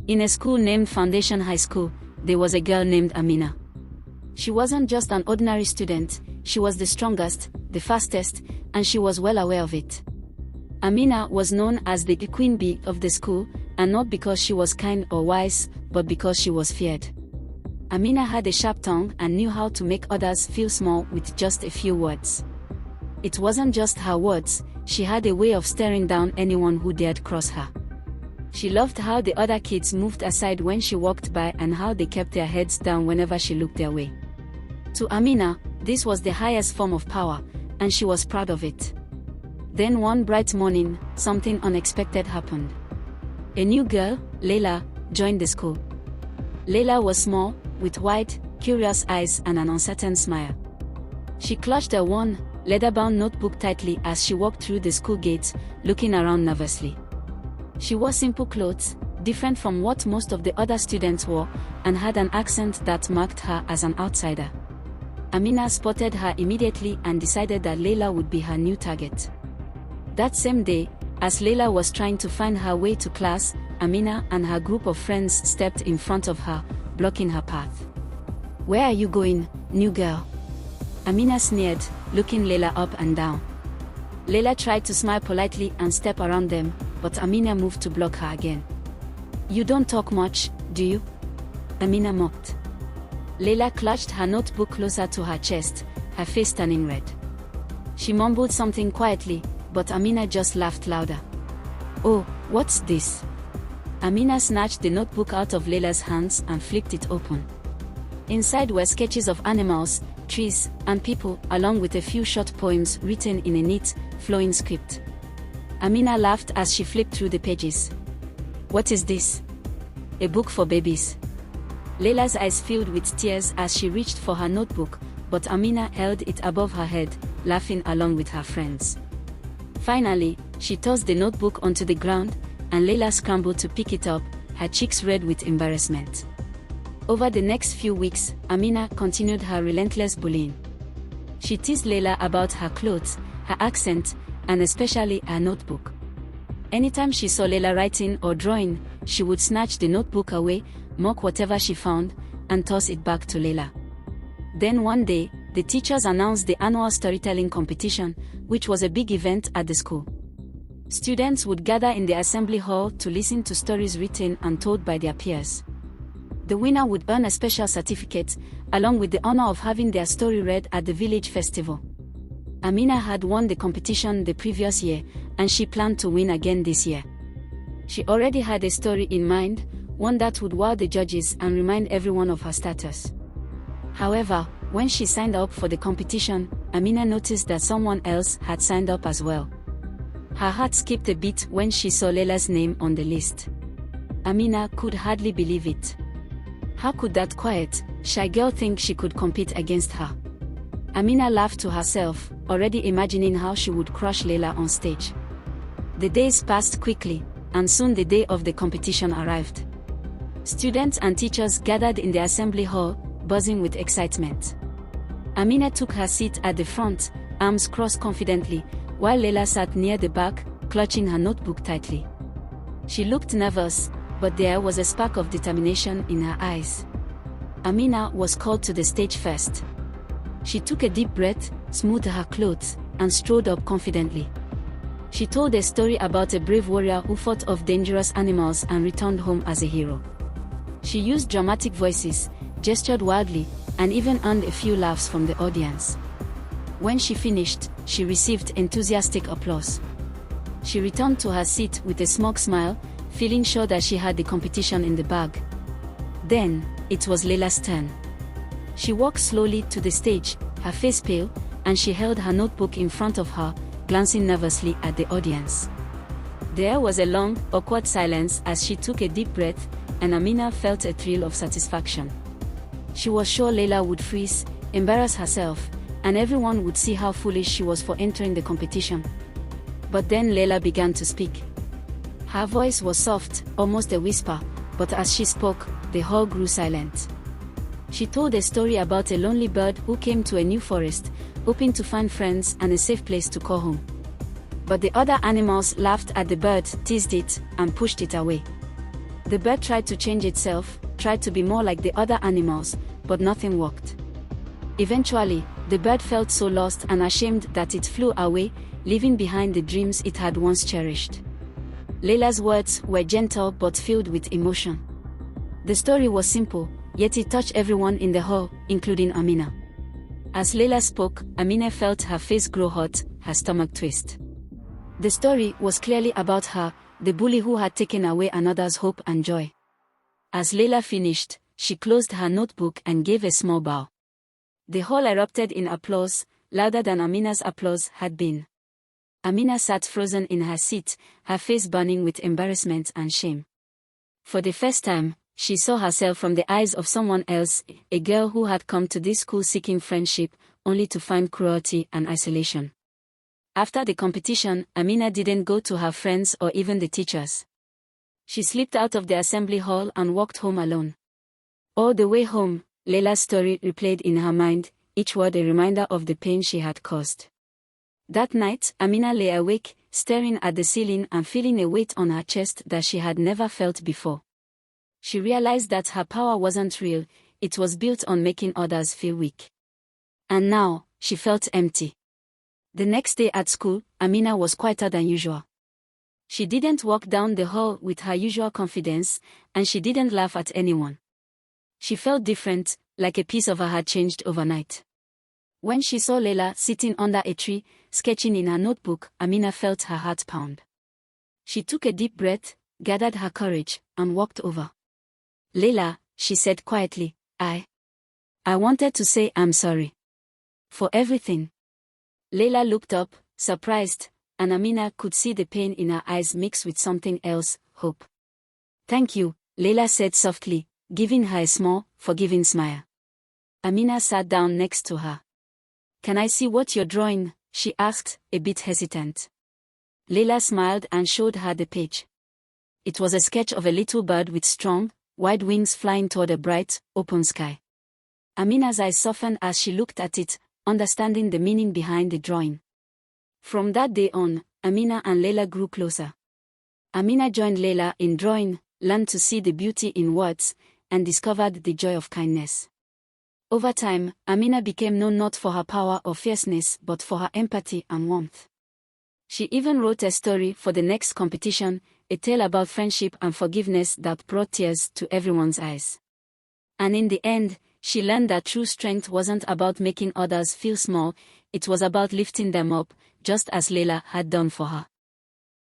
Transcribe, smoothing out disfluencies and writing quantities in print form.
In a school named Foundation High School, there was a girl named Amina. She wasn't just an ordinary student, she was the strongest, the fastest, and she was well aware of it. Amina was known as the queen bee of the school, and not because she was kind or wise, but because she was feared. Amina had a sharp tongue and knew how to make others feel small with just a few words. It wasn't just her words, she had a way of staring down anyone who dared cross her. She loved how the other kids moved aside when she walked by and how they kept their heads down whenever she looked their way. To Amina, this was the highest form of power, and she was proud of it. Then one bright morning, something unexpected happened. A new girl, Liela, joined the school. Liela was small, with wide, curious eyes and an uncertain smile. She clutched a worn, leather-bound notebook tightly as she walked through the school gates, looking around nervously. She wore simple clothes, different from what most of the other students wore, and had an accent that marked her as an outsider. Amina spotted her immediately and decided that Liela would be her new target. That same day, as Liela was trying to find her way to class, Amina and her group of friends stepped in front of her, blocking her path. "Where are you going, new girl?" Amina sneered, looking Liela up and down. Liela tried to smile politely and step around them, but Amina moved to block her again. "You don't talk much, do you?" Amina mocked. Liela clutched her notebook closer to her chest, her face turning red. She mumbled something quietly, but Amina just laughed louder. "Oh, what's this?" Amina snatched the notebook out of Liela's hands and flipped it open. Inside were sketches of animals, trees, and people, along with a few short poems written in a neat, flowing script. Amina laughed as she flipped through the pages. "What is this?" "A book for babies." Liela's eyes filled with tears as she reached for her notebook, but Amina held it above her head, laughing along with her friends. Finally, she tossed the notebook onto the ground, and Liela scrambled to pick it up, her cheeks red with embarrassment. Over the next few weeks, Amina continued her relentless bullying. She teased Liela about her clothes, her accent, and especially her notebook. Anytime she saw Liela writing or drawing, she would snatch the notebook away, mock whatever she found, and toss it back to Liela. Then one day, the teachers announced the annual storytelling competition, which was a big event at the school. Students would gather in the assembly hall to listen to stories written and told by their peers. The winner would earn a special certificate, along with the honor of having their story read at the village festival. Amina had won the competition the previous year, and she planned to win again this year. She already had a story in mind, one that would wow the judges and remind everyone of her status. However, when she signed up for the competition, Amina noticed that someone else had signed up as well. Her heart skipped a beat when she saw Liela's name on the list. Amina could hardly believe it. How could that quiet, shy girl think she could compete against her? Amina laughed to herself, already imagining how she would crush Liela on stage. The days passed quickly, and soon the day of the competition arrived. Students and teachers gathered in the assembly hall, buzzing with excitement. Amina took her seat at the front, arms crossed confidently, while Liela sat near the back, clutching her notebook tightly. She looked nervous, but there was a spark of determination in her eyes. Amina was called to the stage first. She took a deep breath, smoothed her clothes, and strode up confidently. She told a story about a brave warrior who fought off dangerous animals and returned home as a hero. She used dramatic voices, gestured wildly, and even earned a few laughs from the audience. When she finished, she received enthusiastic applause. She returned to her seat with a smug smile, feeling sure that she had the competition in the bag. Then, it was Liela's turn. She walked slowly to the stage, her face pale, and she held her notebook in front of her, glancing nervously at the audience. There was a long, awkward silence as she took a deep breath, and Amina felt a thrill of satisfaction. She was sure Liela would freeze, embarrass herself, and everyone would see how foolish she was for entering the competition. But then Liela began to speak. Her voice was soft, almost a whisper, but as she spoke, the hall grew silent. She told a story about a lonely bird who came to a new forest, hoping to find friends and a safe place to call home. But the other animals laughed at the bird, teased it, and pushed it away. The bird tried to change itself, tried to be more like the other animals, but nothing worked. Eventually, the bird felt so lost and ashamed that it flew away, leaving behind the dreams it had once cherished. Liela's words were gentle but filled with emotion. The story was simple, yet it touched everyone in the hall, including Amina. As Liela spoke, Amina felt her face grow hot, her stomach twist. The story was clearly about her, the bully who had taken away another's hope and joy. As Liela finished, she closed her notebook and gave a small bow. The hall erupted in applause, louder than Amina's applause had been. Amina sat frozen in her seat, her face burning with embarrassment and shame. For the first time, she saw herself from the eyes of someone else, a girl who had come to this school seeking friendship, only to find cruelty and isolation. After the competition, Amina didn't go to her friends or even the teachers. She slipped out of the assembly hall and walked home alone. All the way home, Liela's story replayed in her mind, each word a reminder of the pain she had caused. That night, Amina lay awake, staring at the ceiling and feeling a weight on her chest that she had never felt before. She realized that her power wasn't real, it was built on making others feel weak. And now, she felt empty. The next day at school, Amina was quieter than usual. She didn't walk down the hall with her usual confidence, and she didn't laugh at anyone. She felt different, like a piece of her had changed overnight. When she saw Liela sitting under a tree, sketching in her notebook, Amina felt her heart pound. She took a deep breath, gathered her courage, and walked over. "Liela," she said quietly, I wanted to say I'm sorry. For everything." Liela looked up, surprised, and Amina could see the pain in her eyes mixed with something else, hope. "Thank you," Liela said softly, giving her a small, forgiving smile. Amina sat down next to her. "Can I see what you're drawing?" she asked, a bit hesitant. Liela smiled and showed her the page. It was a sketch of a little bird with strong, wide wings flying toward a bright, open sky. Amina's eyes softened as she looked at it, understanding the meaning behind the drawing. From that day on, Amina and Liela grew closer. Amina joined Liela in drawing, learned to see the beauty in words, and discovered the joy of kindness. Over time, Amina became known not for her power or fierceness but for her empathy and warmth. She even wrote a story for the next competition, a tale about friendship and forgiveness that brought tears to everyone's eyes. And in the end, she learned that true strength wasn't about making others feel small, it was about lifting them up, just as Liela had done for her.